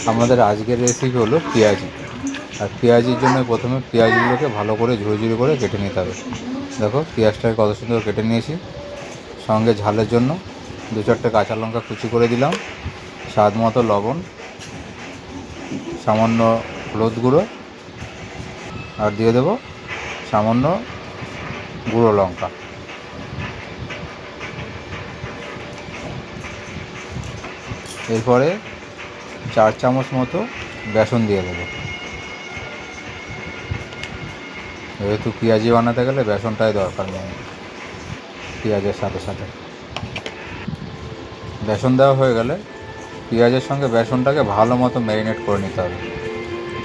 আমাদের আজকের রেসিপি হলো পেঁয়াজি। আর পেঁয়াজির জন্য প্রথমে পেঁয়াজগুলোকে ভালো করে ঝুড়ি করে কেটে নিতে হবে। দেখো পেঁয়াজটাকে কত সুন্দর কেটে নিয়েছি। সঙ্গে ঝালের জন্য 2-4টে কাঁচা লঙ্কা কুচি করে দিলাম, স্বাদ মতো লবণ, সামান্য হলুদ গুঁড়ো, আর দিয়ে দেবো সামান্য গুঁড়ো লঙ্কা। এরপরে 4 চামচ মতো বেসন দিয়ে দেবো। যেহেতু পেঁয়াজি বানাতে গেলে বেসনটাই দরকার নেই পেঁয়াজের সাথে সাথে। বেসন দেওয়া হয়ে গেলে পেঁয়াজের সঙ্গে বেসনটাকে ভালো মতো ম্যারিনেট করে নিতে হবে।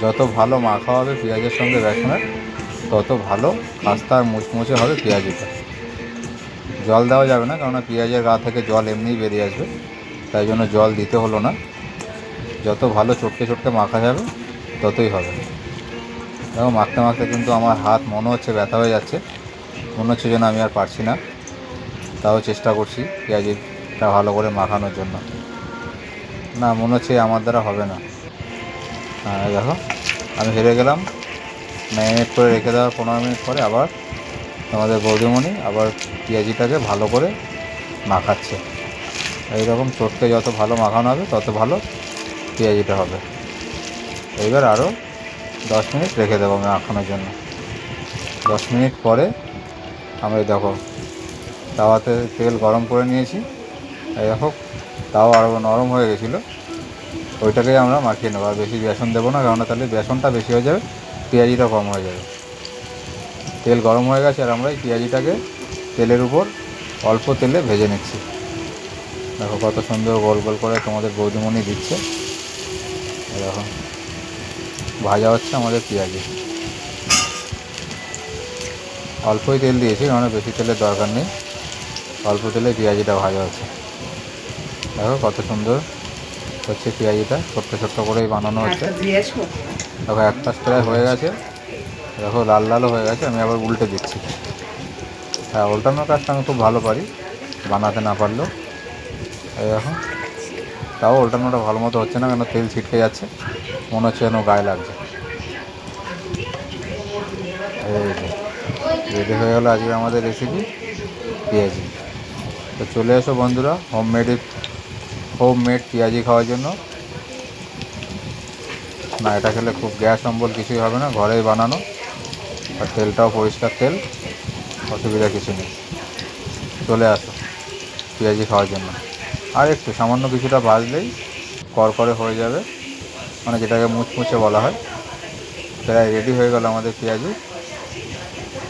যত ভালো মাখা হবে পেঁয়াজের সঙ্গে বেসনের, তত ভালো খাস্তা আর মুচমুচে হবে পেঁয়াজিটা। জল দেওয়া যাবে না, কেননা পেঁয়াজের গা থেকে জল এমনিই বেরিয়ে আসবে, তাই জন্য জল দিতে হলো না। যত ভালো চটকে চটকে মাখা যাবে ততই হবে। দেখো মাখতে মাখতে কিন্তু আমার হাত মনে হচ্ছে ব্যথা হয়ে যাচ্ছে, মনে হচ্ছে যেন আমি আর পারছি না। তাও চেষ্টা করছি পেঁয়াজিটা ভালো করে মাখানোর জন্য। না, মনে হচ্ছে আমার দ্বারা হবে না। দেখো আমি হেরে গেলাম। ম্যারিনেট করে রেখে দেওয়ার 15 মিনিট পরে আবার আমাদের বৌদিমণি আবার পেঁয়াজিটাকে ভালো করে মাখাচ্ছে। এইরকম চটকে যত ভালো মাখানো হবে তত ভালো পেঁয়াজিটা হবে। এইবার আরও 10 মিনিট রেখে দেবো আমি মাখানোর জন্য। 10 মিনিট পরে আমি দেখো তাওয়াতে তেল গরম করে নিয়েছি। এই দেখো তাও আরও নরম হয়ে গেছিলো। ওইটাকেই আমরা মাখিয়ে নেবো, আর বেশি বেসন দেবো না, কেননা তাহলে বেসনটা বেশি হয়ে যাবে, পেঁয়াজিটা কম হয়ে যাবে। তেল গরম হয়ে গেছে আর আমরা এই পেঁয়াজিটাকে তেলের উপর অল্প তেলে ভেজে নিচ্ছি। দেখো কত সুন্দর গোল গোল করে তোমাদের বৌদিমণি দিচ্ছে। দেখো ভাজা হচ্ছে আমাদের পেঁয়াজি। অল্পই তেল দিয়েছি, কারণ বেশি তেলের দরকার নেই, অল্প তেলে পেঁয়াজিটা ভাজা হচ্ছে। দেখো কত সুন্দর হচ্ছে পেঁয়াজিটা, ছোট্ট ছোট্ট করেই বানানো হচ্ছে। দেখো এক পাশ প্রায় হয়ে গেছে, দেখো লাল লালও হয়ে গেছে। আমি আবার উল্টে দিচ্ছি। হ্যাঁ, উল্টানোর কাজটা আমি খুব ভালো পারি, বানাতে না পারলেও। এই দেখো তাও উল্টানোটা ভালো মতো হচ্ছে না, কেন তেল ছিটকে যাচ্ছে, মনে হচ্ছে যেন গায়ে লাগছে। এই যে রেডি হয়ে গেলো আজকে আমাদের রেসিপি পেঁয়াজি। তো চলে এসো বন্ধুরা হোমমেড পেঁয়াজি খাওয়ার জন্য। না, এটা খেলে খুব গ্যাস অম্বল কিছুই হবে না, ঘরেই বানানো, আর তেলটাও পরিষ্কার তেল, অসুবিধা কিছু নেই। চলে আসো পেঁয়াজি খাওয়ার জন্য। আর একটু সামান্য কিছুটা ভাজলেই করকরে হয়ে যাবে, মানে যেটাকে মুচমুচে বলা হয়। প্রায় রেডি হয়ে গেল আমাদের পেঁয়াজি।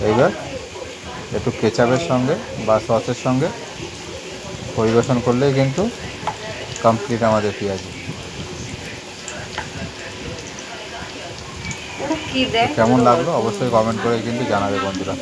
এইবার একটু কেচাপের সঙ্গে বা সসের সঙ্গে পরিবেশন করলেই কিন্তু কমপ্লিট আমাদের পেঁয়াজি। কেমন লাগলো অবশ্যই কমেন্ট করে কিন্তু জানাবে বন্ধুরা।